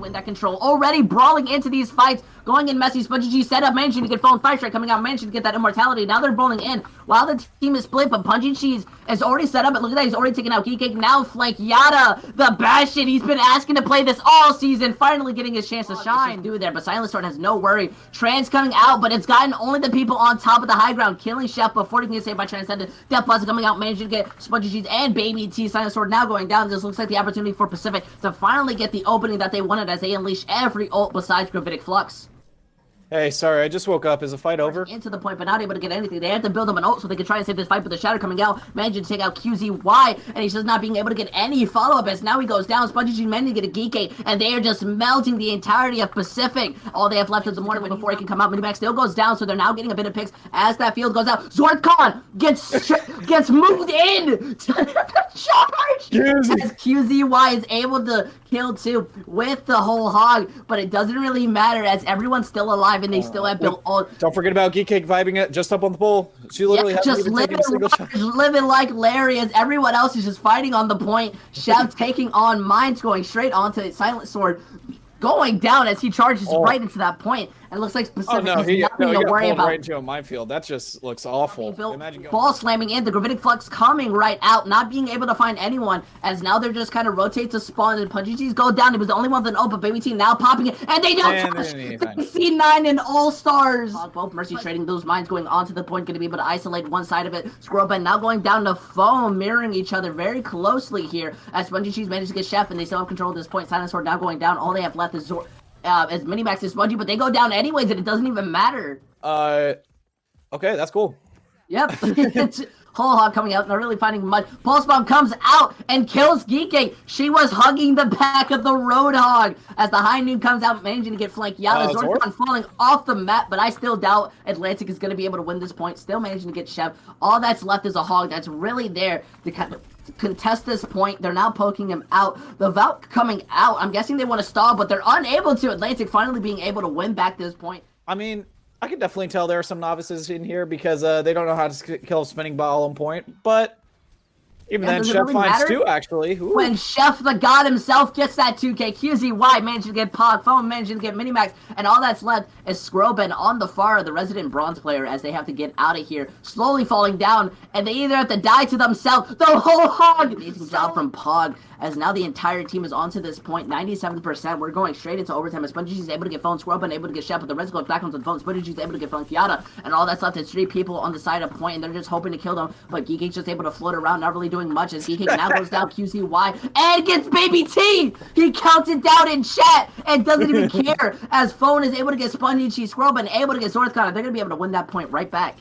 win that control. Already brawling into these fights, going in messy. SpongyG set up, managing to get phone fire strike coming out, managing to get that immortality. Now they're brawling in while the team is split, but Punchy Cheese is already set up. But look at that, he's already taken out Geekcake. Now flank Yada, the Bastion. He's been asking to play this all season, finally getting his chance to shine. Do there, but Silent Sword has no worry. Trans coming out, but it's gotten only the people on top of the high ground, killing Chef before he can get saved by Transcendent. Death Plaza coming out, managing to get Spongy Cheese and Baby T. Silent Sword now going down. This looks like the opportunity for Pacific to finally get the opening that they wanted as they unleash every ult besides Gravitic Flux. Hey, sorry, I just woke up. Is the fight over? Into the point, but not able to get anything. They have to build him an ult so they can try and save this fight, but the Shatter coming out, managing to take out QZY, and he's just not being able to get any follow-up as now he goes down. Spongy G managing to get a Geekcake, and they are just melting the entirety of Pacific. All they have left is the morning before he can come out. Minimax still goes down, so they're now getting a bit of picks as that field goes out. Zortkon gets moved in to the charge! As QZY is able to kill too with the whole hog, but it doesn't really matter as everyone's still alive and they still have built all. Don't forget about Geekcake vibing it just up on the pole. She literally hasn't even taken a single shot. Living like Larry as everyone else is just fighting on the point. Chef taking on Mines, going straight onto Silent Sword, going down as he charges right into that point. And it looks like Pacific has nothing to worry about. Right into a minefield. That just looks awful. Imagine ball slamming in, the Gravitic Flux coming right out, not being able to find anyone, as now they're just kind of rotate to spawn, and Punchy G's go down. He was the only one with an ult, but Baby T now popping it, and they don't touch the C9 and All-Stars. Both Mercy trading those mines, going onto the point, going to be able to isolate one side of it. Squirrelbend now going down to foam, mirroring each other very closely here, as Spongy Cheese managed to get Chef, and they still have control at this point. Silent Sword now going down. All they have left is as Minimax is Spongy, but they go down anyways, and it doesn't even matter. Okay, that's cool. Yep. It's Whole Hog coming out, not really finding much. Pulse Bomb comes out and kills Geekcake. She was hugging the back of the Roadhog as the High Noon comes out, managing to get flanked. Yada Zortkon falling off the map, but I still doubt Atlantic is going to be able to win this point. Still managing to get Chef. All that's left is a Hog that's really there to kind of contest this point. They're now poking him out. The Valk coming out. I'm guessing they want to stall, but they're unable to. Atlantic finally being able to win back this point. I mean, I can definitely tell there are some novices in here because they don't know how to kill a spinning ball on point, but even then, Chef really finds two, actually. Ooh. When Chef, the god himself, gets that 2K, QZY managing to get Pog, Foam managing to get Minimax, and all that's left is Squirrelbend on the far, the resident bronze player, as they have to get out of here, slowly falling down, and they either have to die to themselves, the whole hog! Amazing job from Pog, as now the entire team is onto this point, 97%. We're going straight into overtime, as Spongy is able to get Phone, Squirrelbend able to get Chef, but the rest goes back onto the phone. Spongy is able to get Phone Kiata, and all that's left is 3 people on the side of point, and they're just hoping to kill them, but Geekcake's just able to float around, not really doing much as Geekcake now goes down QZY and gets Baby T! He counts it down in chat and doesn't even care as Phone is able to get Spongy Cheese Squirrelbend, able to get Zortkon. They're going to be able to win that point right back.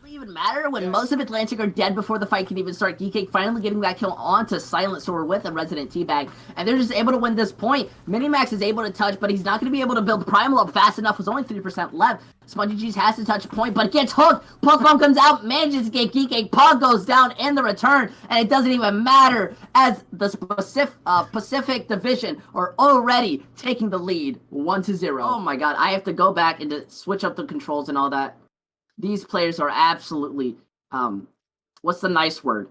Even matter when most of Atlantic are dead before the fight can even start. Geekcake finally getting that kill onto Silent Sword with a Resident Teabag, and they're just able to win this point. Minimax is able to touch, but he's not going to be able to build Primal up fast enough. There's only 3% left. Spongy Cheese has to touch point, but gets hooked. Pulse Bomb comes out, manages to get Geekcake. Pog goes down in the return, and it doesn't even matter as the Pacific Division are already taking the lead 1-0. Oh my god, I have to go back and to switch up the controls and all that. These players are absolutely, what's the nice word?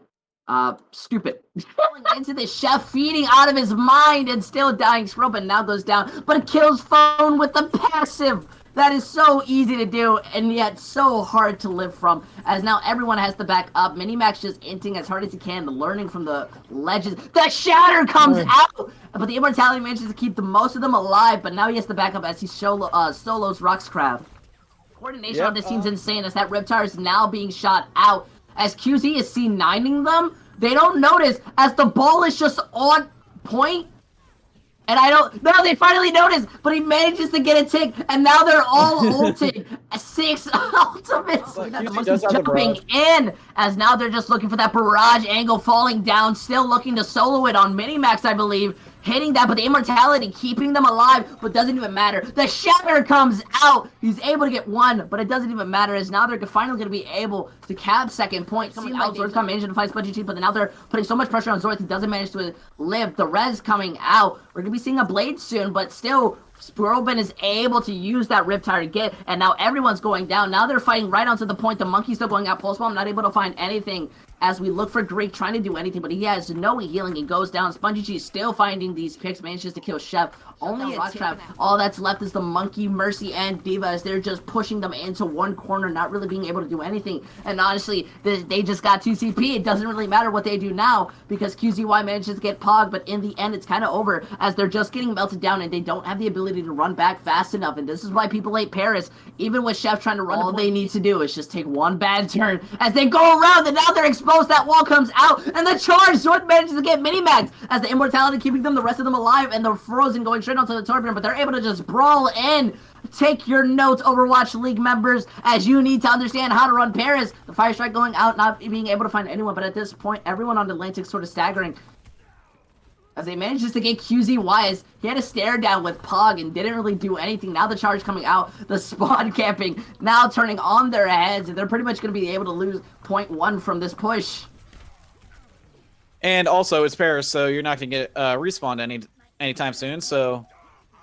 Stupid. Falling into the Chef, feeding out of his mind and still dying. Squirrelbend now goes down, but kills Phone with the passive. That is so easy to do, and yet so hard to live from, as now everyone has to back up. Minimax just inting as hard as he can, learning from the legends. The Shatter comes out, but the Immortality manages to keep the most of them alive, but now he has to back up as he solos Roxcraft. Coordination on this team's insane as that Riptire is now being shot out. As QZ is C9ing them, they don't notice as the ball is just on point. And they finally notice, but he manages to get a tick, and now they're all ulted. 6 ultimates. Jumping in, as now they're just looking for that barrage angle, falling down, still looking to solo it on Minimax, I believe. Hitting that, but the Immortality keeping them alive, but doesn't even matter. The Shatter comes out. He's able to get 1, but it doesn't even matter, as now they're finally going to be able to cap second point. Coming out, Zortkon managing to fight Spongy Cheese, but now they're putting so much pressure on Zorth, he doesn't manage to live. The Res coming out. We're going to be seeing a Blade soon, but still, Squirrelbend is able to use that Riptire to get, and now everyone's going down. Now they're fighting right onto the point. The Monkey's still going out. Pulse Bomb not able to find anything as we look for Greek trying to do anything, but he has no healing. He goes down. Spongy Cheese still finding these picks, manages to kill Chef. Only a rock trap. All that's left is the Monkey, Mercy, and Diva as they're just pushing them into one corner, not really being able to do anything. And honestly, they just got 2 CP. It doesn't really matter what they do now because QZY manages to get Pog, but in the end, it's kind of over as they're just getting melted down and they don't have the ability to run back fast enough. And this is why people hate Paris. Even with Chef trying to run, all they need to do is just take one bad turn as they go around, and now they're exposed. That wall comes out, and the charge Sword manages to get mini-max as the immortality keeping them, the rest of them alive, and the frozen going straight onto the Torbjorn, but they're able to just brawl in. Take your notes, Overwatch League members, as you need to understand how to run Paris. The Fire Strike going out, not being able to find anyone, but at this point, everyone on Atlantic sort of staggering. As they manages to get QZY, as he had a stare down with Pog and didn't really do anything. Now the charge coming out, the spawn camping, now turning on their heads, and they're pretty much going to be able to lose 0.1 from this push. And also, it's Paris, so you're not going to get respawned anytime soon, so...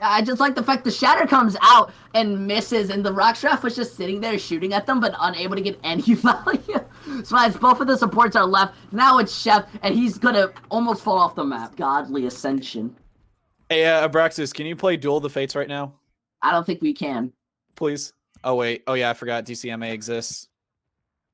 I just like the fact the Shatter comes out and misses, and the Rockstrap was just sitting there shooting at them, but unable to get any value. So as both of the supports are left, now it's Chef, and he's gonna almost fall off the map. Godly Ascension. Hey, Abraxas, can you play Duel of the Fates right now? I don't think we can. Please. Oh, wait. Oh, yeah, I forgot DCMA exists.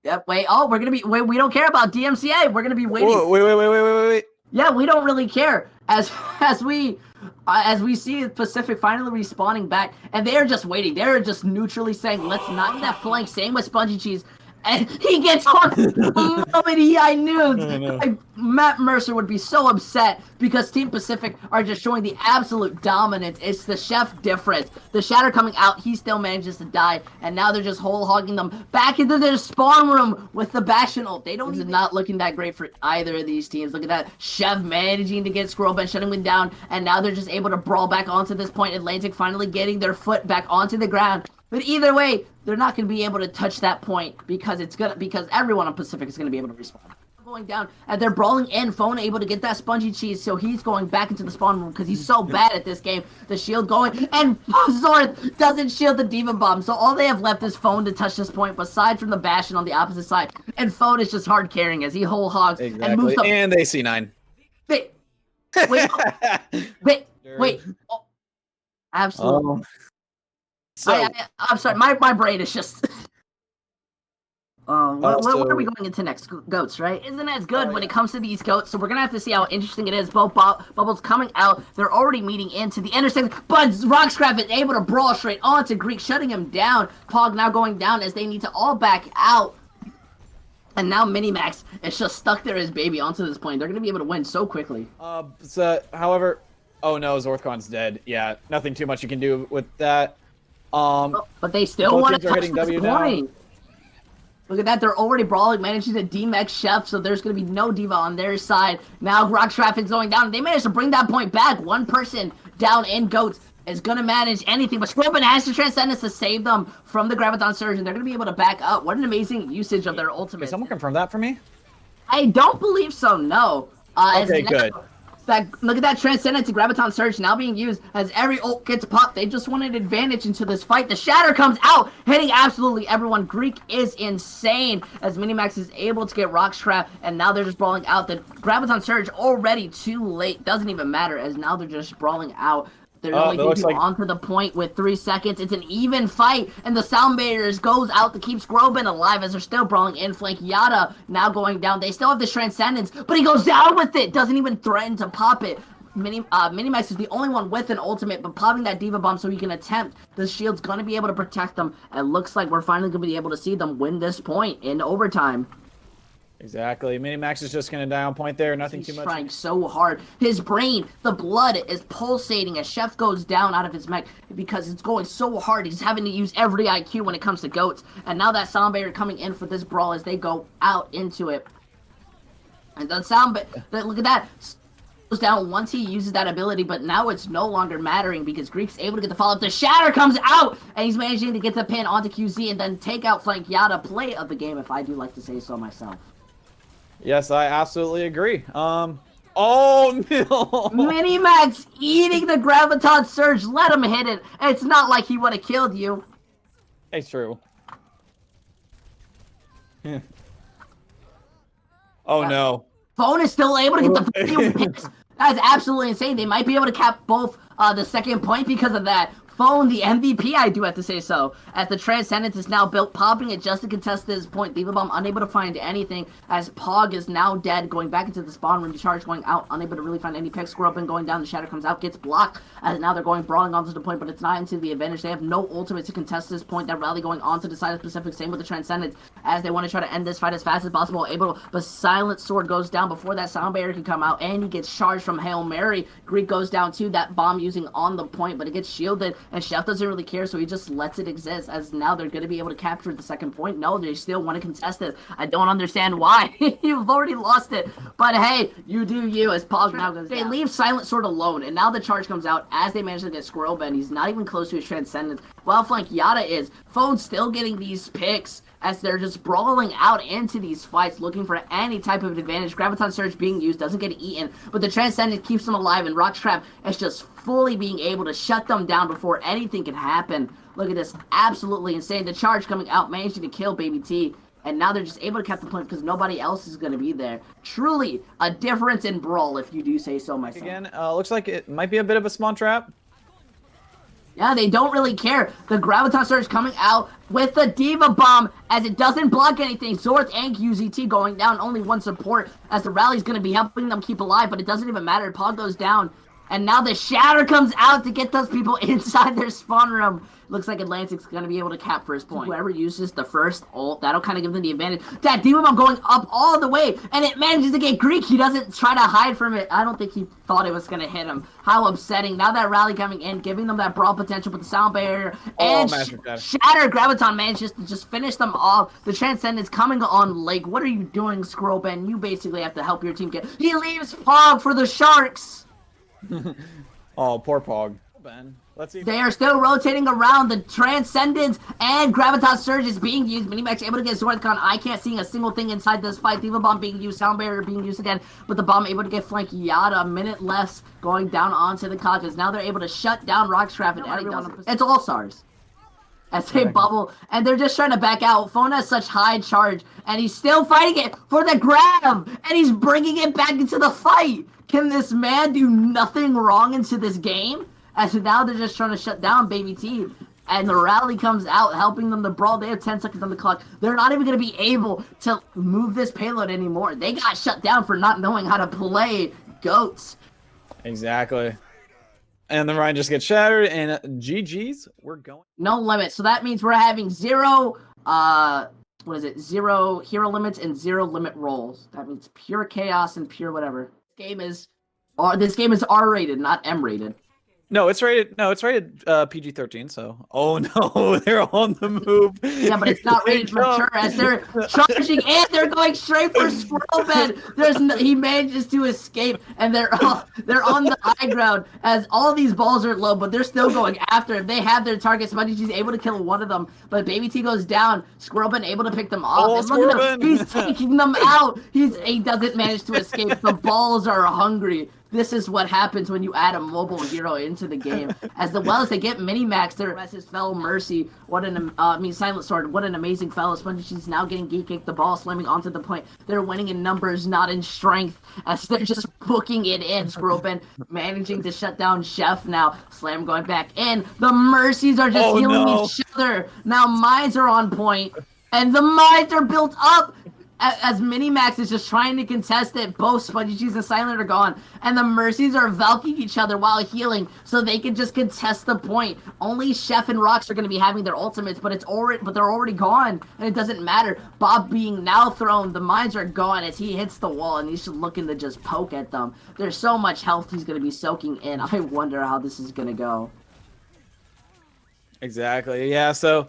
Yep, wait. Oh, we're gonna be... Wait, we don't care about DMCA. We're gonna be waiting. Whoa, wait. Yeah, we don't really care. As we see Pacific finally respawning back, and they're just waiting. They're just neutrally saying, let's not get that flank. Same with Spongy Cheese. And he gets on the moment I knew. Matt Mercer would be so upset because Team Pacific are just showing the absolute dominance. It's the Chef difference. The Shatter coming out, he still manages to die, and now they're just whole hogging them back into their spawn room with the Bastion ult. They don't even not looking that great for either of these teams. Look at that. Chef managing to get Scrollben, shutting him down, and now they're just able to brawl back onto this point. Atlantic finally getting their foot back onto the ground. But either way, they're not going to be able to touch that point because everyone on Pacific is going to be able to respawn. Going down, and they're brawling in. Phone able to get that Spongy Cheese, so he's going back into the spawn room because he's so bad at this game. The shield going, and Zorth doesn't shield the Diva Bomb, so all they have left is Phone to touch this point, besides from the Bastion on the opposite side. And Phone is just hard carrying as he whole hogs and moves up. And they C9. Wait. Oh, absolutely. So, I'm sorry, my brain is just... what are we going into next? Goats, right? Isn't as good when it comes to these goats, so we're going to have to see how interesting it is. Both bubbles coming out, they're already meeting into the intersection, but Rockstrap is able to brawl straight onto Greek, shutting him down. Pog now going down as they need to all back out. And now Minimax is just stuck there as baby onto this point. They're going to be able to win so quickly. However... Oh no, Zorthcon's dead. Yeah, nothing too much you can do with that. But they still want to touch this point. Look at that, they're already brawling, managing to DMX Chef, so there's going to be no Diva on their side. Now Rock Traffic's going down, and they managed to bring that point back. One person down in Goats is going to manage anything, but Scorpion has the Transcendence to save them from the Graviton Surge, and they're going to be able to back up. What an amazing usage of their ultimate. Can someone confirm that for me? I don't believe so, no. Okay, good. Look at that Transcendence to Graviton Surge now being used as every ult gets popped. They just want an advantage into this fight. The Shatter comes out, hitting absolutely everyone. Greek is insane as Minimax is able to get Rockstrap, and now they're just brawling out. The Graviton Surge already too late. Doesn't even matter as now they're just brawling out. They're only onto the point with 3 seconds. It's an even fight, and the Sound Barriers goes out to keep Scroben alive as they're still brawling in. Flank Yada now going down. They still have this Transcendence, but he goes down with it. Doesn't even threaten to pop it. Minimax is the only one with an ultimate, but popping that Diva Bomb so he can attempt. The shield's going to be able to protect them. It looks like we're finally going to be able to see them win this point in overtime. Exactly. Minimax is just going to die on point there. Nothing too much. He's trying so hard. His brain, the blood is pulsating as Chef goes down out of his mech because it's going so hard. He's having to use every IQ when it comes to Goats. And now that Sound Barrier coming in for this brawl as they go out into it. And the Sound Barrier, look at that. Goes down once he uses that ability, but now it's no longer mattering because Greek's able to get the follow-up. The Shatter comes out, and he's managing to get the pin onto QZ and then take out Flank Yada. Play of the game, if I do like to say so myself. Yes, I absolutely agree. Oh no! Minimax eating the Graviton Surge. Let him hit it. It's not like he would have killed you. It's true. Oh, no. Phone is still able to get the few picks. That is absolutely insane. They might be able to cap both the second point because of that. Phone, the MVP, I do have to say so, as the Transcendence is now built, popping it just to contest this point. Diva Bomb unable to find anything, as Pog is now dead, going back into the spawn room. The charge going out, unable to really find any picks. Screw up and going down. The Shatter comes out, gets blocked, as now they're going brawling onto the point, but it's not into the advantage. They have no ultimate to contest this point. That rally going on to the side of Pacific, same with the Transcendence, as they want to try to end this fight as fast as possible. But Silent Sword goes down before that sound barrier can come out, and he gets charged from Hail Mary. Greek goes down too, that bomb using on the point, but it gets shielded, and Chef doesn't really care, so he just lets it exist, as now they're going to be able to capture the second point. No, they still want to contest it. I don't understand why. You've already lost it, but hey, you do you, as Pog now goes down. They leave Silent Sword alone, and now the charge comes out as they manage to get Squirrel Bend. He's not even close to his Transcendence, while flank Yada is. Phone's still getting these picks, as they're just brawling out into these fights, looking for any type of advantage. Graviton Surge being used, doesn't get eaten, but the Transcendence keeps them alive, and Rock Trap is just fully being able to shut them down before anything can happen. Look at this, absolutely insane. The charge coming out, managing to kill Baby T, and now they're just able to cap the point because nobody else is going to be there. Truly a difference in Brawl, if you do say so myself. Again, looks like it might be a bit of a spawn trap. Yeah, they don't really care. The Graviton Surge coming out with the Diva Bomb, as it doesn't block anything. Zorth and QZT going down, only one support, as the rally's going to be helping them keep alive, but it doesn't even matter. Pog goes down, and now the Shatter comes out to get those people inside their spawn room. Looks like Atlantic's going to be able to cap first point. Whoever uses the first ult, that'll kind of give them the advantage. That Diva Bomb going up all the way, and it manages to get Greek. He doesn't try to hide from it. I don't think he thought it was going to hit him. How upsetting. Now that rally coming in, giving them that brawl potential with the sound barrier. And Shatter Graviton manages to just finish them off. The Transcendence coming on Lake. What are you doing, Scroll Ben? You basically have to help your team get... He leaves Pog for the Sharks. Oh, poor Pog. Ben. Let's see. They are still rotating around. The Transcendence and Graviton Surge is being used. Minimax able to get Zorthcon. I can't see a single thing inside this fight. Diva Bomb being used. Sound Barrier being used again. But the bomb able to get flank Yada. A minute less going down onto the Caucus. Now they're able to shut down Rock's traffic. It's all stars. As they bubble. And they're just trying to back out. Phone has such high charge. And he's still fighting it for the grab. And he's bringing it back into the fight. Can this man do nothing wrong into this game? As now they're just trying to shut down Baby T. And the rally comes out, helping them to brawl. They have 10 seconds on the clock. They're not even going to be able to move this payload anymore. They got shut down for not knowing how to play goats. Exactly. And the Ryan just gets shattered, and GG's, we're going. No limit. So that means we're having zero, zero hero limits and 0 limit rolls. That means pure chaos and pure whatever. This game is R-rated, not M-rated. No, it's rated. No, it's rated PG-13. So, oh no, they're on the move. Yeah, but it's not rated mature as they're charging and they're going straight for Squirrel Bed. He manages to escape, and they're on the high ground as all these balls are low, but they're still going after him. They have their targets. Smudgy's able to kill one of them, but Baby T goes down. Squirrel Bed able to pick them off. Oh, Look at him. He's taking them out. He doesn't manage to escape. The balls are hungry. This is what happens when you add a mobile hero into the game. As well as they get Minimax, their his fellow Mercy. Silent Sword. What an amazing fellow. She's now getting geek kicked, the ball slamming onto the point. They're winning in numbers, not in strength, as they're just booking it in. Squirrelben managing to shut down Chef now. Slam going back in. The Mercies are just healing each other. Now mines are on point, and the mines are built up. As Minimax is just trying to contest it, both Spongy Cheese and Silent are gone, and the Mercies are valking each other while healing, so they can just contest the point. Only Chef and Rocks are going to be having their ultimates, but they're already gone, and it doesn't matter. Bob being now thrown, the mines are gone as he hits the wall, and he's just looking to just poke at them. There's so much health he's going to be soaking in. I wonder how this is going to go. Exactly. Yeah. So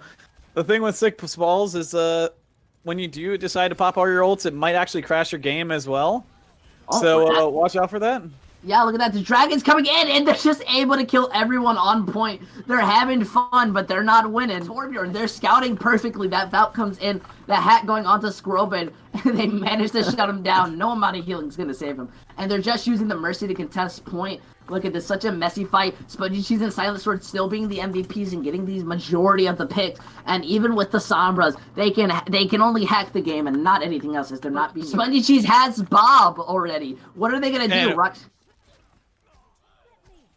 the thing with Sick Balls is when you do decide to pop all your ults, it might actually crash your game as well. So watch out for that. Yeah, look at that. The Dragon's coming in, and they're just able to kill everyone on point. They're having fun, but they're not winning. Torbjorn, they're scouting perfectly. That Valk comes in, the hat going onto Squirrelbane, and they manage to shut him down. No amount of healing is going to save him. And they're just using the Mercy to contest point. Look at this, such a messy fight. Spongy Cheese and Silent Sword still being the MVPs and getting these majority of the picks. And even with the Sombras, they can only hack the game and not anything else, as they're not being. Spongy Cheese has Bob already. What are they gonna do?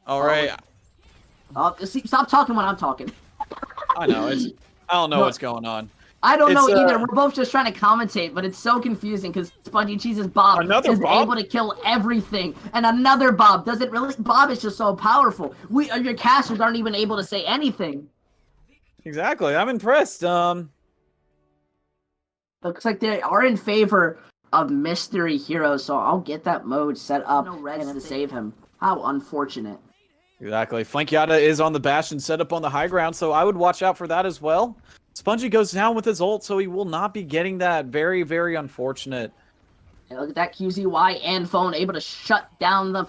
All right. See, stop talking when I'm talking. I know. I don't know what's going on. I don't know either. We're both just trying to commentate, but it's so confusing because Spongy Cheese's Bob is able to kill everything, and another Bob doesn't really. Bob is just so powerful. Your casters aren't even able to say anything. Exactly. I'm impressed. Looks like they are in favor of Mystery Heroes, so I'll get that mode set up to save him. How unfortunate. Exactly. Flank Yada is on the Bastion set up on the high ground, so I would watch out for that as well. Spongy goes down with his ult, so he will not be getting that. Very, very unfortunate. And look at that, QZY and Phone able to shut them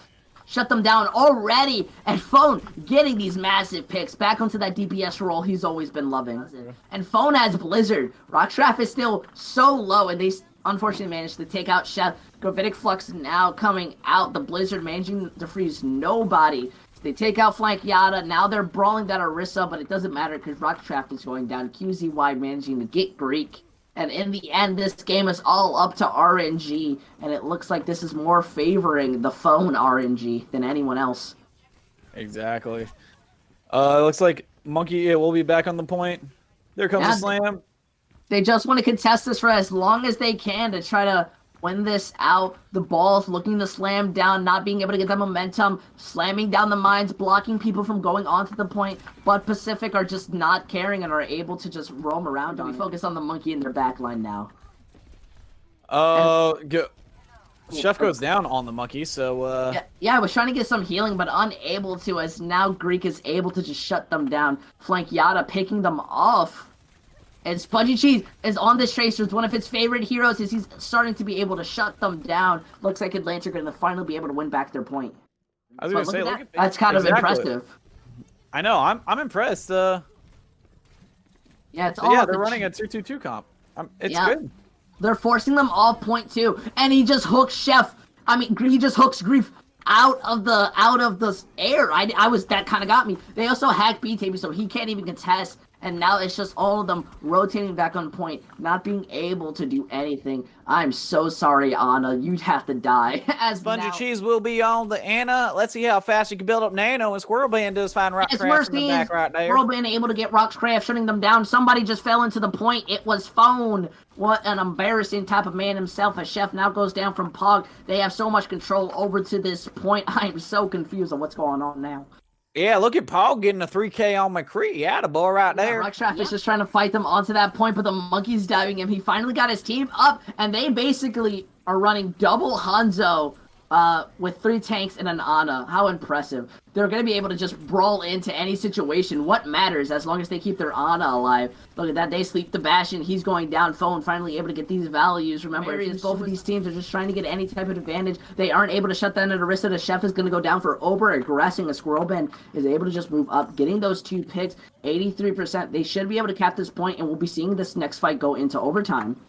down already. And Phone getting these massive picks back onto that DPS role he's always been loving. And Phone has Blizzard. Rockstrap is still so low, and they unfortunately managed to take out Chef. Gravitic Flux now coming out. The Blizzard managing to freeze nobody. They take out Flank Yada. Now they're brawling that Orisa, but it doesn't matter because Rockstrap is going down. QZY managing to get Greek. And in the end, this game is all up to RNG. And it looks like this is more favoring the Phone RNG than anyone else. Exactly. It looks like Monkey will be back on the point. There comes the slam. They just want to contest this for as long as they can to try to win this out. The Balls looking to slam down, not being able to get that momentum, slamming down the mines, blocking people from going onto the point, but Pacific are just not caring and are able to just roam around. We focus on the Monkey in their backline now. Chef goes down on the Monkey, so yeah, I was trying to get some healing, but unable to, as now Greek is able to just shut them down. Flank Yada picking them off. And Spongy Cheese is on this Tracer with one of his favorite heroes as he's starting to be able to shut them down. Looks like Atlantic are going to finally be able to win back their point. I was going to say, look at that. That's kind of impressive. I know, I'm impressed. Yeah, it's all they're running a 2-2-2 comp. It's good. They're forcing them all point two, and he just hooks Chef. I mean, he just hooks Grief out of the air. That kind of got me. They also hack B-Taby, so he can't even contest. And now it's just all of them rotating back on point, not being able to do anything. I'm so sorry, Anna. You'd have to die. As Spongy Cheese will be on the Anna. Let's see how fast you can build up Nano. And Squirrel Band does find Rockcraft in the back right there. Squirrel Band able to get Rockcraft, shutting them down. Somebody just fell into the point. It was Phone. What an embarrassing type of man himself. A Chef now goes down from Pog. They have so much control over to this point. I am so confused on what's going on now. Yeah, look at Paul getting a 3K on McCree. Yeah, the boy right there. Rockstrap is just trying to fight them onto that point, but the Monkey's diving him. He finally got his team up, and they basically are running double Hanzo with 3 tanks and an Ana. How impressive. They're going to be able to just brawl into any situation. What matters as long as they keep their Ana alive. Look at that. They sleep the Bastion. He's going down. Phone finally able to get these values. Remember, both of these teams are just trying to get any type of advantage. They aren't able to shut down at Orisa. The Chef is going to go down for Ober. Aggressing a Squirrel Bend is able to just move up. Getting those 2 picks. 83%. They should be able to cap this point, and we'll be seeing this next fight go into overtime.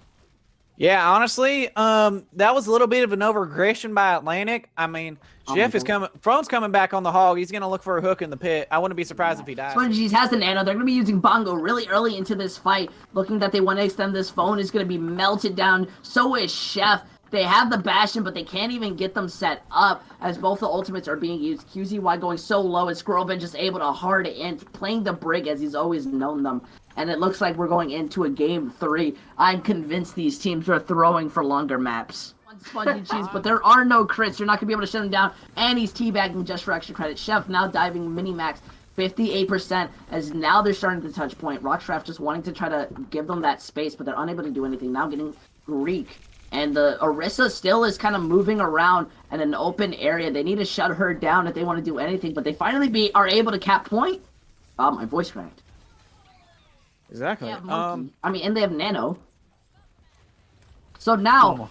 Yeah, honestly, that was a little bit of an overaggression by Atlantic. I mean, Chef is coming. Frone's coming back on the hog. He's gonna look for a hook in the pit. I wouldn't be surprised if he dies. Spongy has the Nano. They're gonna be using Bongo really early into this fight, looking that they want to extend this. Phone is gonna be melted down. So is Chef. They have the Bastion, but they can't even get them set up as both the ultimates are being used. QZY going so low, and Squirrelbin just able to hard int, playing the Brig as he's always known them. And it looks like we're going into a game 3. I'm convinced these teams are throwing for longer maps. Spongy Cheese, but there are no crits. You're not going to be able to shut him down. And he's teabagging just for extra credit. Chef now diving mini-max. 58% as now they're starting to touch point. Rockstraft just wanting to try to give them that space, but they're unable to do anything. Now getting Greek. And the Orisa still is kind of moving around in an open area. They need to shut her down if they want to do anything, but they finally are able to cap point. My voice cracked. Exactly. And they have Nano. So now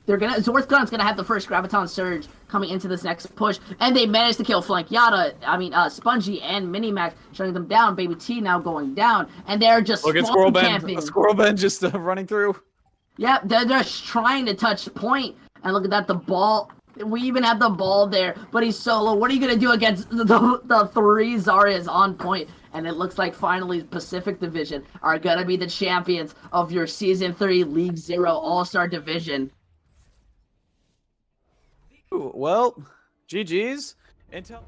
Zorthgun's gonna have the first Graviton Surge coming into this next push, and they managed to kill Flank Yada. Spongy and Minimax shutting them down. Baby T now going down, and they're just camping. Squirrel Ben just running through. Yep, they're just trying to touch point, and look at that. The ball We even have the ball there, but he's solo. What are you going to do against the three Zarya's on point? And it looks like finally Pacific Division are going to be the champions of your Season 3 League 0 All-Star Division. Well, GG's. Intel.